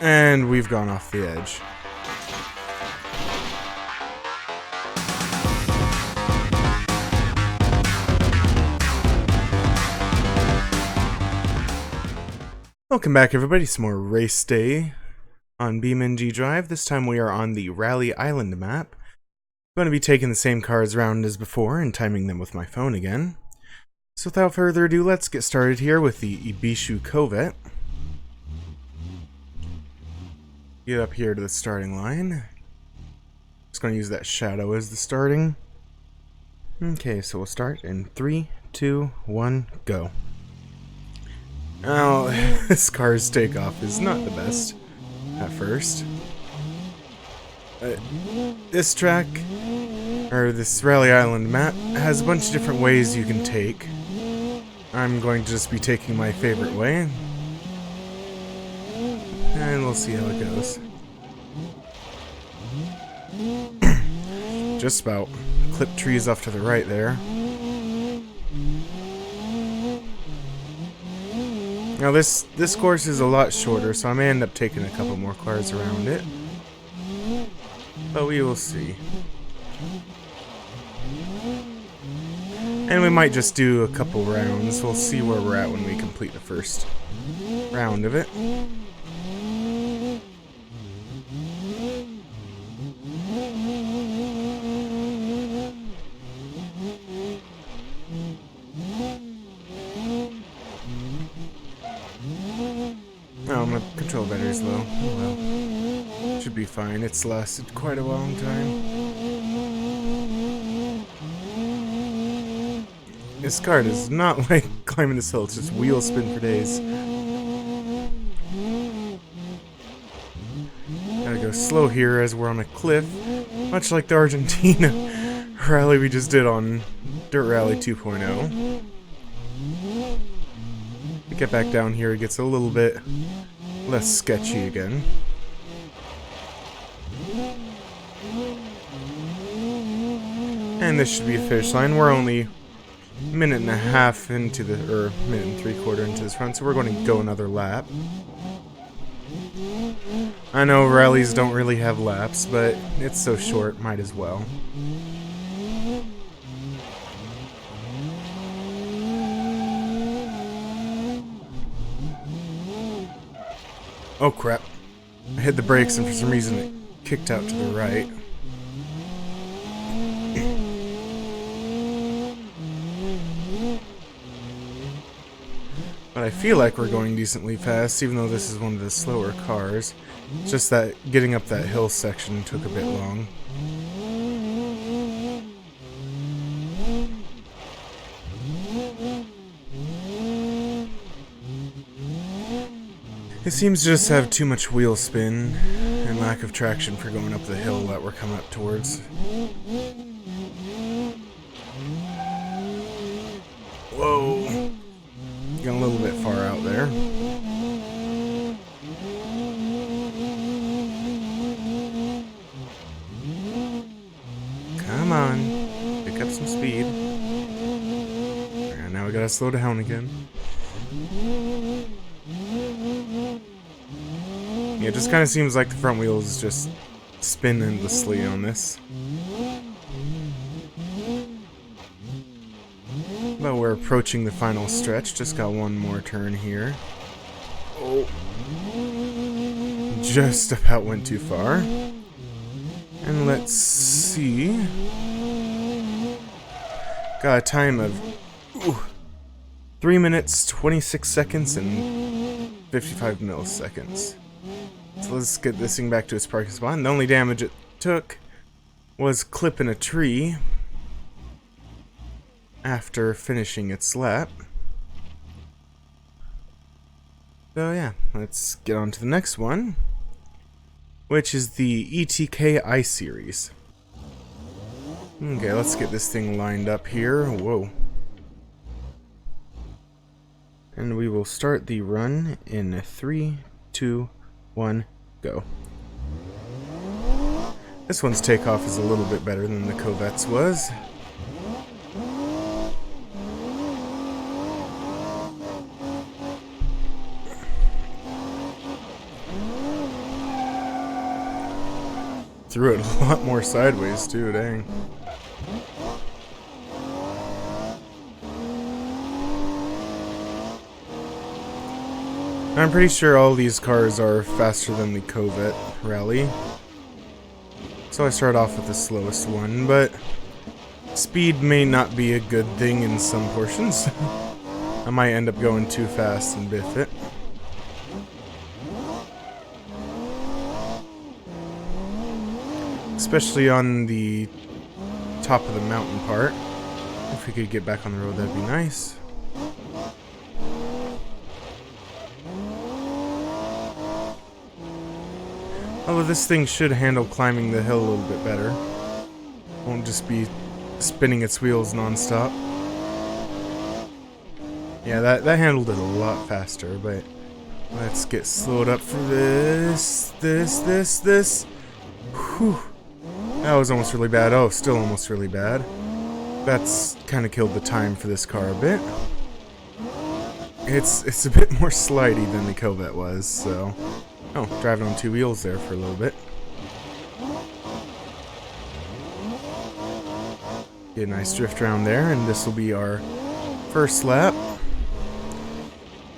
And we've gone off the edge. Welcome back, everybody. Some more race day on BeamNG.Drive. This time we are on the Rally Island map. I'm going to be taking the same cars around as before and timing them with my phone again. So without further ado, let's get started here with the Ibishu Covet. Get up here to the starting line. Just going to use that shadow as the starting. Okay, so we'll start in 3, 2, 1, go. Now, this car's takeoff is not the best at first. This track, or this Rally Island map, has a bunch of different ways you can take. I'm going to just be taking my favorite way. And we'll see how it goes. Just about. Clip trees off to the right there. Now this course is a lot shorter, so I may end up taking a couple more cars around it. But we will see. And we might just do a couple rounds. We'll see where we're at when we complete the first round of it. Oh, my control battery's low. Oh well. Should be fine. It's lasted quite a long time. This car does not like climbing this hill. It's just wheel spin for days. Gotta go slow here as we're on a cliff. Much like the Argentina rally we just did on Dirt Rally 2.0. We get back down here, it gets a little bit less sketchy again. And this should be the finish line. We're only a minute and a half into the, or minute and 3/4 into this run, so we're going to go another lap. I know rallies don't really have laps, but it's so short, might as well. Oh crap. I hit the brakes and for some reason it kicked out to the right. But I feel like we're going decently fast, even though this is one of the slower cars. It's just that getting up that hill section took a bit long. It seems to just have too much wheel spin and lack of traction for going up the hill that we're coming up towards. Whoa! Got a little bit far out there. Come on. Pick up some speed. And now we gotta slow down again. Yeah, it just kind of seems like the front wheels just spin endlessly on this. But we're approaching the final stretch. Just got one more turn here. Oh. Just about went too far. And let's see. Got a time of 3 minutes, 26 seconds, and 55 milliseconds. So let's get this thing back to its parking spot. And the only damage it took was clipping a tree after finishing its lap. So yeah, let's get on to the next one, which is the ETK I-Series. Okay, let's get this thing lined up here. Whoa. And we will start the run in 3, 2, 1, go. This one's takeoff is a little bit better than the Covet's was. through it a lot more sideways too, dang. I'm pretty sure all these cars are faster than the Corvette Rally. So I start off with the slowest one, but speed may not be a good thing in some portions. I might end up going too fast and biff it. Especially on the top of the mountain part. If we could get back on the road, that'd be nice. Although this thing should handle climbing the hill a little bit better. Won't just be spinning its wheels non-stop. Yeah, that handled it a lot faster, but let's get slowed up for this. Whew. That was almost really bad. Oh, still almost really bad. That's kind of killed the time for this car a bit. It's a bit more slidey than the Corvette was, so... Oh, driving on two wheels there for a little bit. Get a nice drift around there, and this will be our first lap.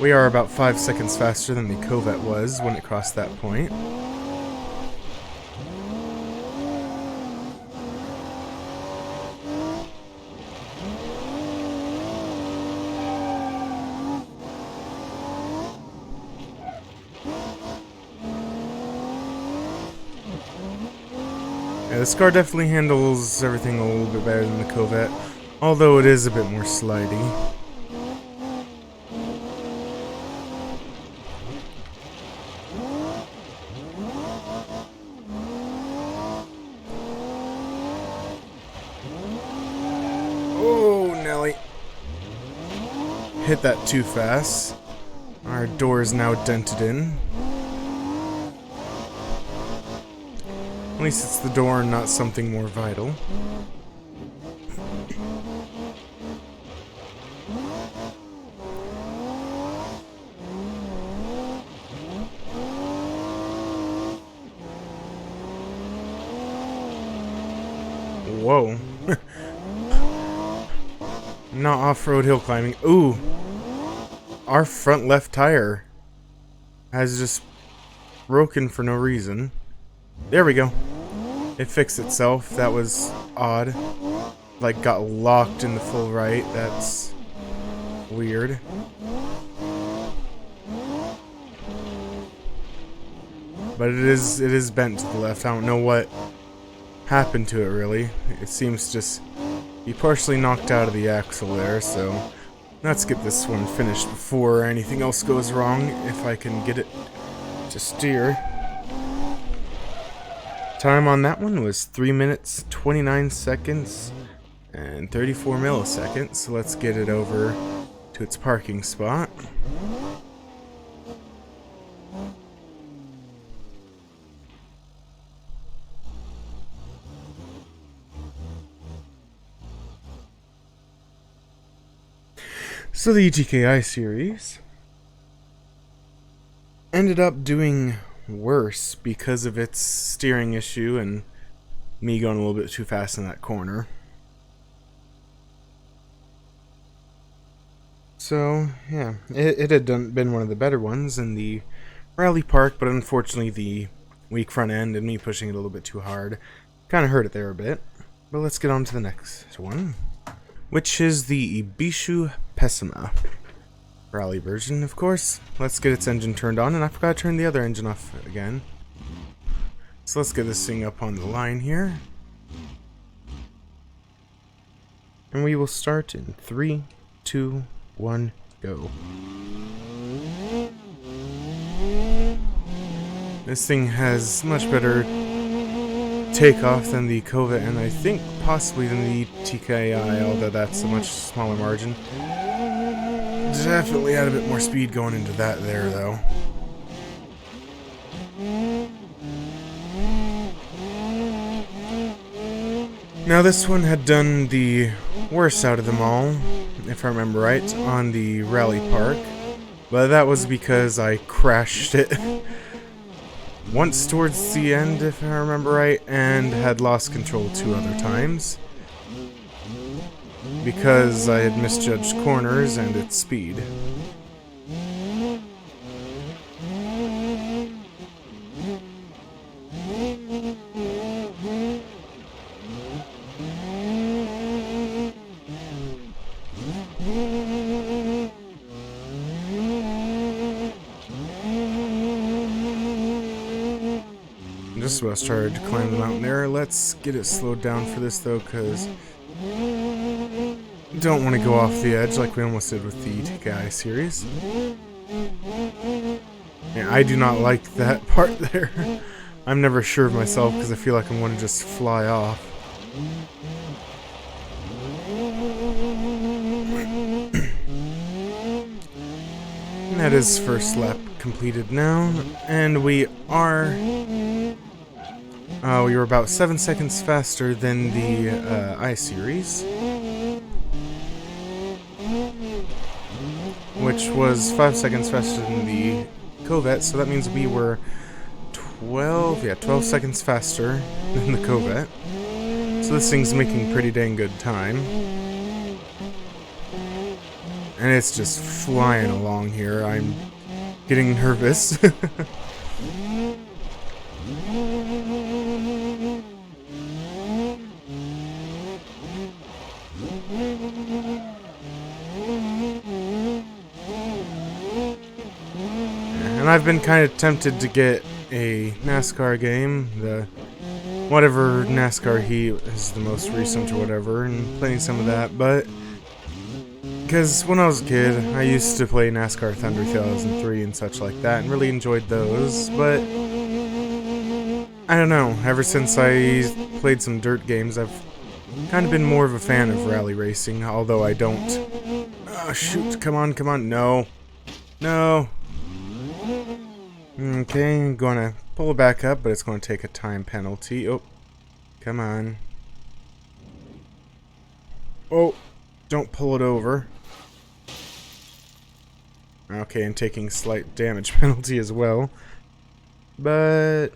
We are about 5 seconds faster than the Corvette was when it crossed that point. Yeah, this car definitely handles everything a little bit better than the Corvette, although it is a bit more slidey. Oh, Nelly. Hit that too fast. Our door is now dented in. At least it's the door and not something more vital. Whoa. Not off-road hill climbing. Ooh. Our front left tire has just broken for no reason. There we go. It fixed itself. That was odd. Like, got locked in the full right. That's weird. But it is bent to the left. I don't know what happened to it, really. It seems to just be partially knocked out of the axle there, so let's get this one finished before anything else goes wrong, if I can get it to steer. Time on that one was 3 minutes, 29 seconds, and 34 milliseconds. So let's get it over to its parking spot. So the ETKI series ended up doing worse because of its steering issue and me going a little bit too fast in that corner. So yeah, it had been one of the better ones in the rally park, but unfortunately the weak front end and me pushing it a little bit too hard kind of hurt it there a bit. But let's get on to the next one, which is the Ibishu Pessima Rally version, of course. Let's get its engine turned on, and I forgot to turn the other engine off again. So let's get this thing up on the line here. And we will start in 3, 2, 1, go. This thing has much better takeoff than the Corvette, and I think possibly than the TKI, although that's a much smaller margin. Definitely had a bit more speed going into that there, though. Now this one had done the worst out of them all, if I remember right, on the rally park. But that was because I crashed it once towards the end, if I remember right, and had lost control 2 other times because I had misjudged corners and its speed. Just about started to climb the mountain there. Let's get it slowed down for this though, because don't want to go off the edge like we almost did with the ETKI series. Yeah, I do not like that part there. I'm never sure of myself because I feel like I'm going to just fly off. And that is first lap completed now, and we were about 7 seconds faster than the I-Series, which was 5 seconds faster than the Corvette, so that means we were 12 seconds faster than the Corvette. So this thing's making pretty dang good time. And it's just flying along here. I'm getting nervous. And I've been kind of tempted to get a NASCAR game, whatever NASCAR Heat is the most recent or whatever, and playing some of that, but because when I was a kid, I used to play NASCAR Thunder 2003 and such like that, and really enjoyed those, but I don't know, ever since I played some dirt games, I've kind of been more of a fan of rally racing, although I don't... Oh, shoot, come on, no. No. Okay, I'm gonna pull it back up, but it's gonna take a time penalty. Oh, come on. Oh, don't pull it over. Okay, and taking slight damage penalty as well. But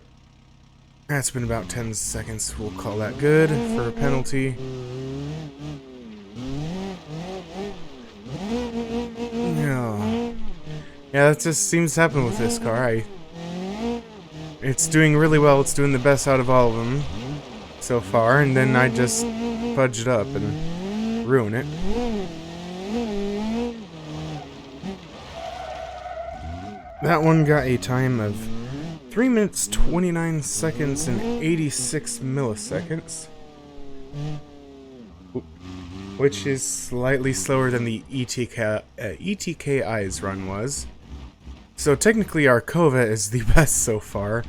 that's been about 10 seconds. We'll call that good for a penalty. Yeah, that just seems to happen with this car. It's doing really well. It's doing the best out of all of them so far, and then I just fudge it up and ruin it. That one got a time of 3 minutes, 29 seconds, and 86 milliseconds. Which is slightly slower than the ETKI's run was. So technically our Corvette is the best so far.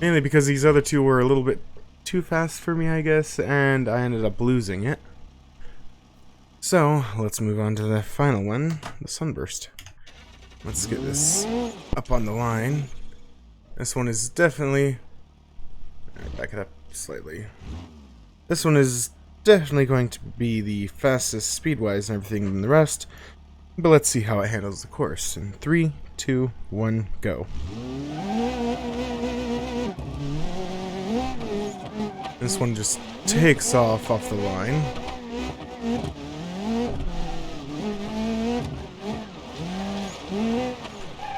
Mainly because these other two were a little bit too fast for me, I guess, and I ended up losing it. So, let's move on to the final one, the Sunburst. Let's get this up on the line. This one is definitely... back it up slightly. This one is definitely going to be the fastest speed-wise and everything than the rest. But let's see how it handles the course. In 3, 2, 1, go. This one just takes off the line.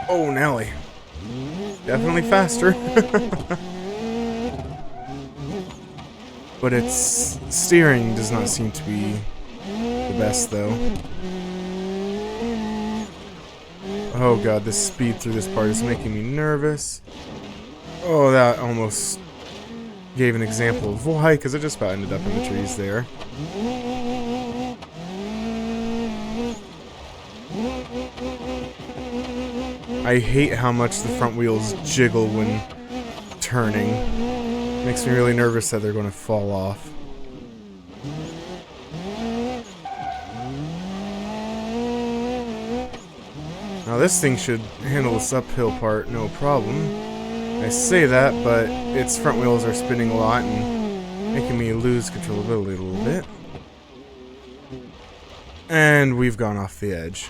Oh, Nelly. Definitely faster. But its steering does not seem to be the best, though. Oh god, the speed through this part is making me nervous. Oh, that almost gave an example of why, because I just about ended up in the trees there. I hate how much the front wheels jiggle when turning. Makes me really nervous that they're going to fall off. Now this thing should handle this uphill part no problem. I say that, but its front wheels are spinning a lot and making me lose controllability a little bit. And we've gone off the edge.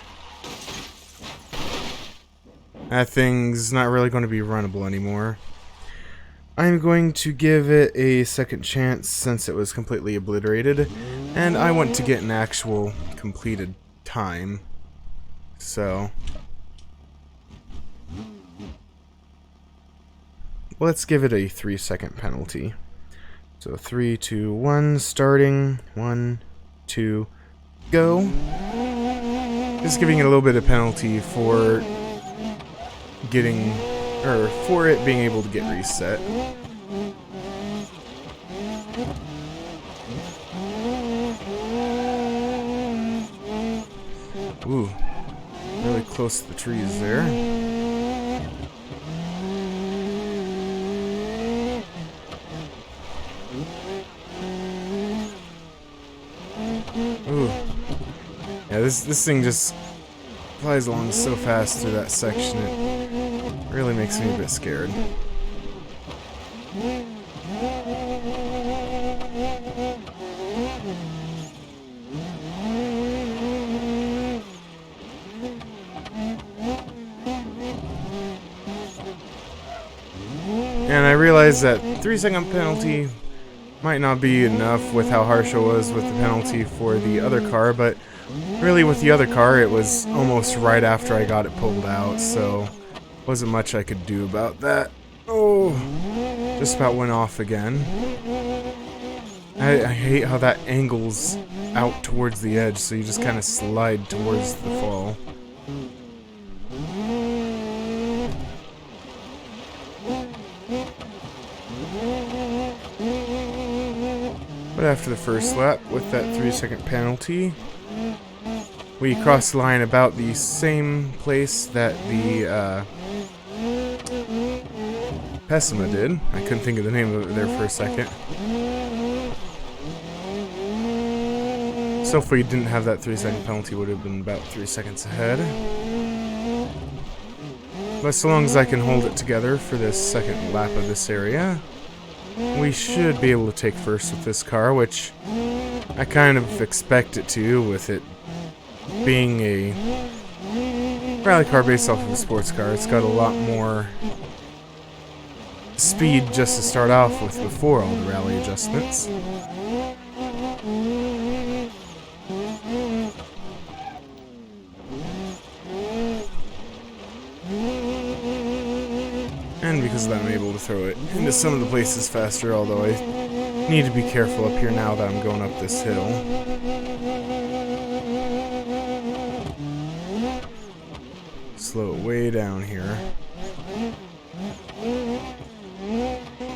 That thing's not really going to be runnable anymore. I'm going to give it a second chance since it was completely obliterated, and I want to get an actual completed time. So let's give it a 3-second penalty. So 3, 2, 1, starting. 1, 2, go. Just giving it a little bit of penalty for getting, or for it being able to get reset. Ooh, really close to the trees there. Ooh. Yeah, this thing just flies along so fast through that section, it really makes me a bit scared. And I realize that 3-second penalty might not be enough with how harsh it was with the penalty for the other car, but really with the other car it was almost right after I got it pulled out, so wasn't much I could do about that. Oh, just about went off again. I hate how that angles out towards the edge, so you just kind of slide towards the fall. But after the first lap, with that 3-second penalty, we crossed the line about the same place that the Pessima did. I couldn't think of the name of it there for a second. So if we didn't have that 3-second penalty, would have been about 3 seconds ahead. But so long as I can hold it together for this second lap of this area, we should be able to take first with this car, which I kind of expect it to, with it being a rally car based off of a sports car. It's got a lot more speed just to start off with before all the rally adjustments. And because of that, I'm able to throw it into some of the places faster, although I need to be careful up here now that I'm going up this hill. Slow it way down here.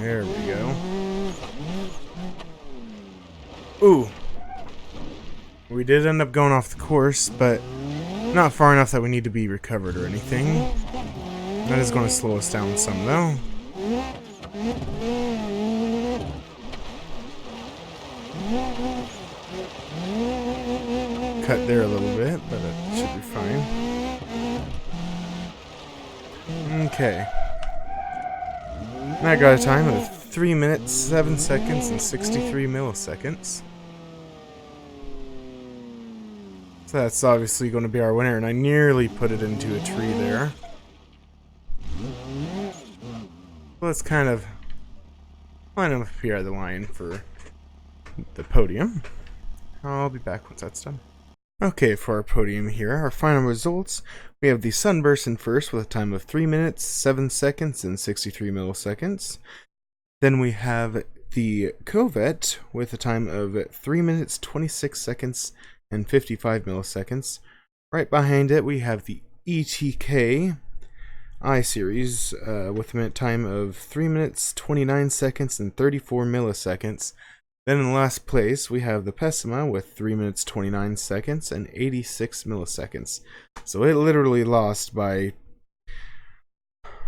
There we go. Ooh. We did end up going off the course, but not far enough that we need to be recovered or anything. That is going to slow us down some, though. Cut there a little bit, but it should be fine. Okay. And I got a time of 3 minutes, 7 seconds, and 63 milliseconds. So that's obviously going to be our winner, and I nearly put it into a tree there. Let's kind of line up here at the line for the podium. I'll be back once that's done. Okay, for our podium here, our final results, we have the Sunburst in first with a time of 3 minutes, 7 seconds, and 63 milliseconds. Then we have the Corvette with a time of 3 minutes, 26 seconds, and 55 milliseconds. Right behind it, we have the ETK I-Series with a minute time of 3 minutes, 29 seconds, and 34 milliseconds. Then in last place, we have the Pessima with 3 minutes, 29 seconds, and 86 milliseconds. So it literally lost by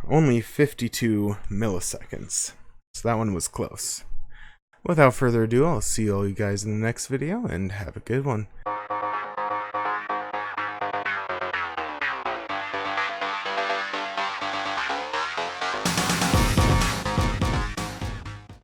only 52 milliseconds. So that one was close. Without further ado, I'll see all you guys in the next video, and have a good one.